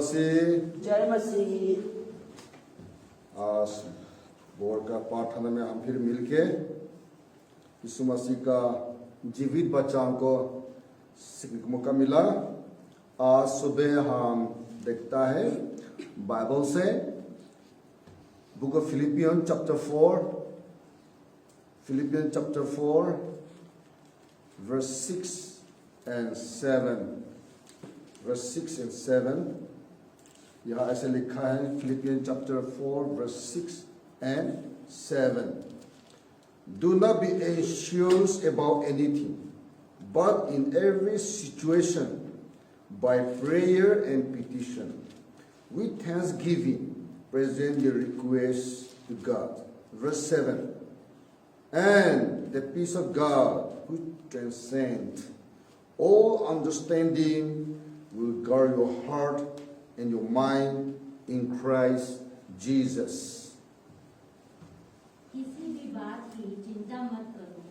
मसीह। जय मसीह। आज बोर का प्रार्थना में हम फिर मिलके यीशु मसीह का जीवित वचन को सीखने का मौका मिला। आज सुबह हम देखता है बाइबल से book of Philippian chapter 4 verse 6 and 7 verse 6 and 7 यहाँ ऐसे लिखा है Philippian chapter 4 verse 6 and 7 Do not be anxious about anything, but in every situation by prayer and petition with thanksgiving present your requests to God. Verse 7 And the peace of God which transcends all understanding will guard your heart and your mind in Christ Jesus. किसी भी बात की चिंता मत करो,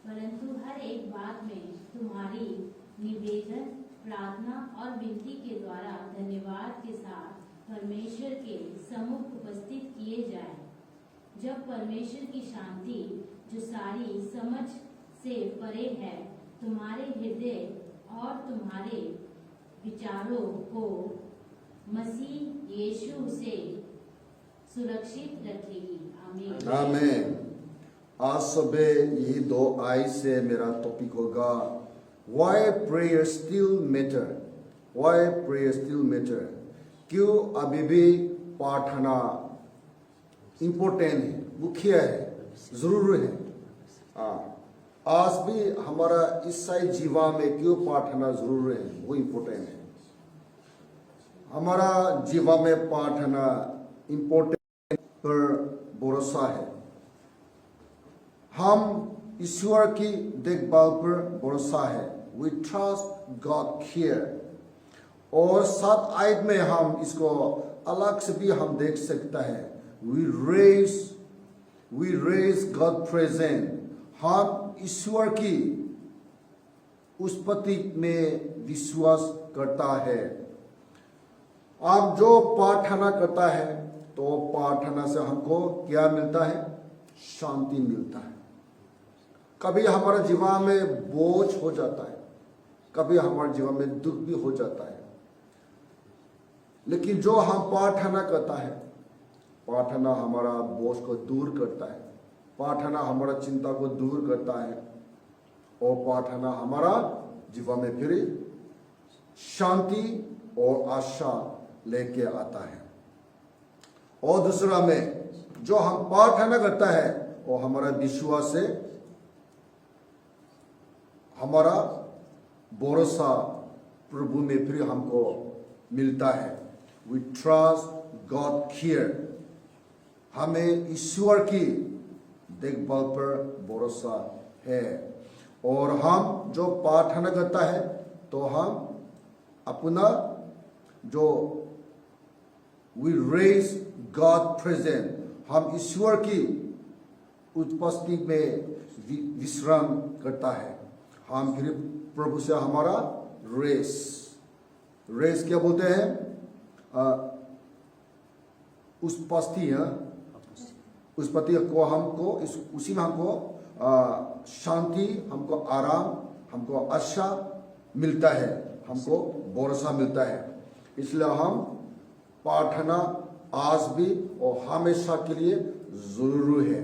परंतु हर एक बात में तुम्हारी निवेदन, प्रार्थना और विनती के द्वारा धन्यवाद के साथ परमेश्वर के सम्मुख उपस्थित किए जाएं। जब परमेश्वर की शांति जो सारी समझ से परे है तुम्हारे हृदय और तुम्हारे विचारों को मसीह यीशु से सुरक्षित रखेगी। आमीन। आमीन। आज सुबह यही दो आई से मेरा टॉपिक होगा Why prayer still matter? Why prayer still matter? क्यों अभी भी प्रार्थना इम्पोर्टेंट है, मुख्य है, जरूरी है। आज भी हमारा ईसाई जीवन में क्यों प्रार्थना जरूरी है, वो इम्पोर्टेंट है। हमारा जीवन में प्रार्थना इम्पोर्टेंट पर भरोसा है। हम ईश्वर की देखभाल पर भरोसा है। We trust God care। और 7 आयत में हम इसको अलग से भी हम देख सकता है। We raise God present। हम ईश्वर की उत्पत्ति में विश्वास करता है। आप जो प्रार्थना करता है तो प्रार्थना से हमको क्या मिलता है? शांति मिलता है। कभी हमारे जीवन में बोझ हो जाता है, कभी हमारे जीवन में दुख भी हो जाता है, लेकिन जो हम प्रार्थना करता है, प्रार्थना हमारा बोझ को दूर करता है, प्रार्थना हमारा चिंता को दूर करता है और प्रार्थना हमारा जीवन में फिर शांति और आशा लेके आता है। और दूसरा में जो हम प्रार्थना करता है वो हमारा विश्वास से हमारा भरोसा प्रभु में फिर हमको मिलता है। We trust God care। हमें ईश्वर की देखभाल पर भरोसा है और हम जो प्रार्थना करता है तो हम अपना जो We raise God present, हम ईश्वर की उपस्थिति में विश्राम करता है। हम फिर प्रभु से हमारा रेस क्या बोलते हैं? उत्पत्ति को हमको उसी में हमको शांति, हमको आराम, हमको आशा मिलता है, हमको भरोसा मिलता है। इसलिए हम प्रार्थना आज भी और हमेशा के लिए जरूरी है।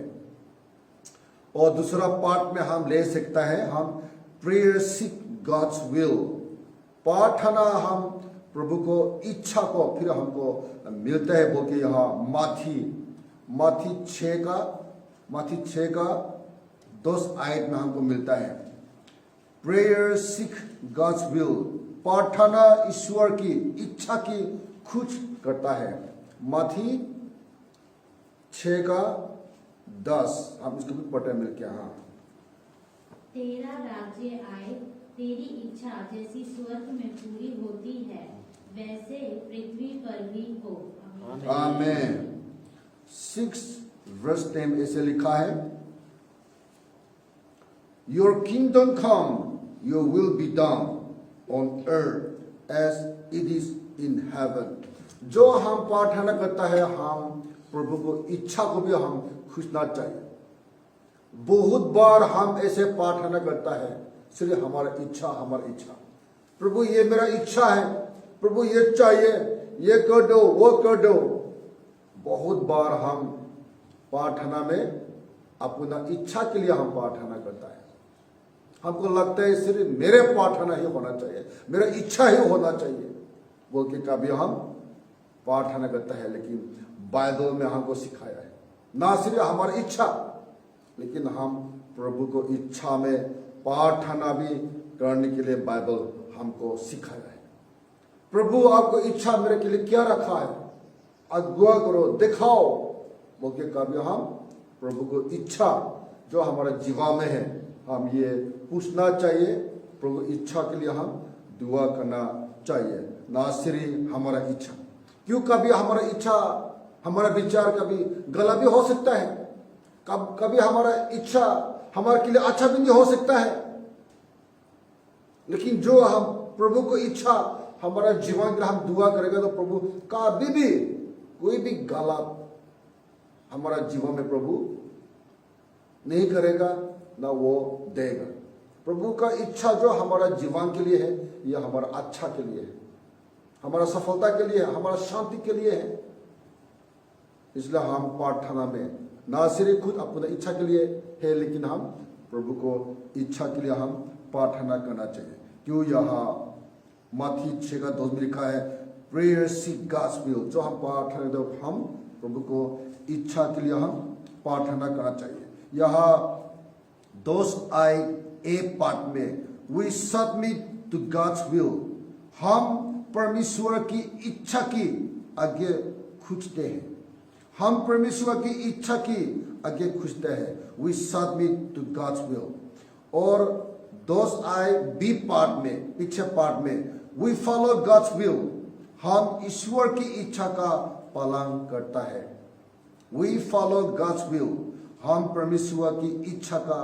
और दूसरा पार्ट में हम ले सकता है, हम प्रेयर सीक गॉड्स विल। प्रार्थना हम प्रभु को इच्छा को फिर हमको मिलता है बोल के यहाँ माथी 6 का 10 आयत में हमको मिलता है। प्रेयर सीक गॉड्स विल, प्रार्थना ईश्वर की इच्छा की खोज करता है। माथी 6 का 10, हम इसको भी पढ़ते मिलके। हाँ, तेरा राज्य आए, तेरी इच्छा जैसी स्वर्ग में पूरी होती है वैसे पृथ्वी पर भी हो। आमीन। 6 verse 10 ऐसे लिखा है, Your kingdom come, your will be done on earth as it is in heaven. जो हम प्रार्थना करता है, हम प्रभु को इच्छा को भी हम खुशना चाहिए। बहुत बार हम ऐसे प्रार्थना करता है, सिर्फ हमारा इच्छा, प्रभु ये मेरा इच्छा है, प्रभु ये चाहिए, ये कर दो, वो कर दो। बहुत बार हम प्रार्थना में अपना इच्छा के लिए हम प्रार्थना करता है। हमको लगता है सिर्फ मेरे प्रार्थना ही होना चाहिए, मेरा इच्छा ही होना चाहिए बोल के कभी हम प्रार्थना करता है। लेकिन बाइबल में हमको सिखाया है ना सिर्फ हमारी इच्छा, लेकिन हम प्रभु को इच्छा में प्रार्थना भी करने के लिए बाइबल हमको सिखाया है। प्रभु आपको इच्छा मेरे के लिए क्या रखा है, अगुआ करो, दिखाओ बोल के कभी हम प्रभु को इच्छा जो हमारा जीवन में है हम ये पूछना चाहिए। प्रभु इच्छा के लिए हम दुआ करना चाहिए, ना सिर्फ हमारा इच्छा। क्यों कभी हमारा इच्छा, हमारा विचार कभी गलत भी हो सकता है, कभी हमारा इच्छा हमारे के लिए अच्छा भी नहीं हो सकता है। लेकिन जो हम प्रभु को इच्छा हमारा जीवन के लिए हम दुआ करेगा तो प्रभु कभी भी कोई भी गलत हमारा जीवन में प्रभु नहीं करेगा, ना वो देगा। प्रभु का इच्छा जो हमारा जीवन के लिए है, यह हमारा अच्छा के लिए है, हमारा सफलता के लिए है, हमारा शांति के लिए है। इसलिए हम प्रार्थना में ना सिर्फ खुद अपने इच्छा के लिए है, लेकिन हम प्रभु को इच्छा के लिए हम प्रार्थना करना चाहिए। क्यों यहाँ मत्ती 6:2 में लिखा है, प्रेयर सीक गॉड्स विल। जो हम प्रार्थना तो हम प्रभु को इच्छा के लिए हम प्रार्थना करना चाहिए। यहाँ 2a पार्ट में we submit to God's will, हम परमेश्वर की इच्छा की आगे खुजते हैं, हम परमेश्वर की इच्छा की आगे खुजते हैं। We submit to God's will. और 2b पार्ट में, पीछे पार्ट में, वी फॉलो गॉड्स विल, हम ईश्वर की इच्छा का पालन करता है। वी फॉलो गॉड्स विल, हम परमेश्वर की इच्छा का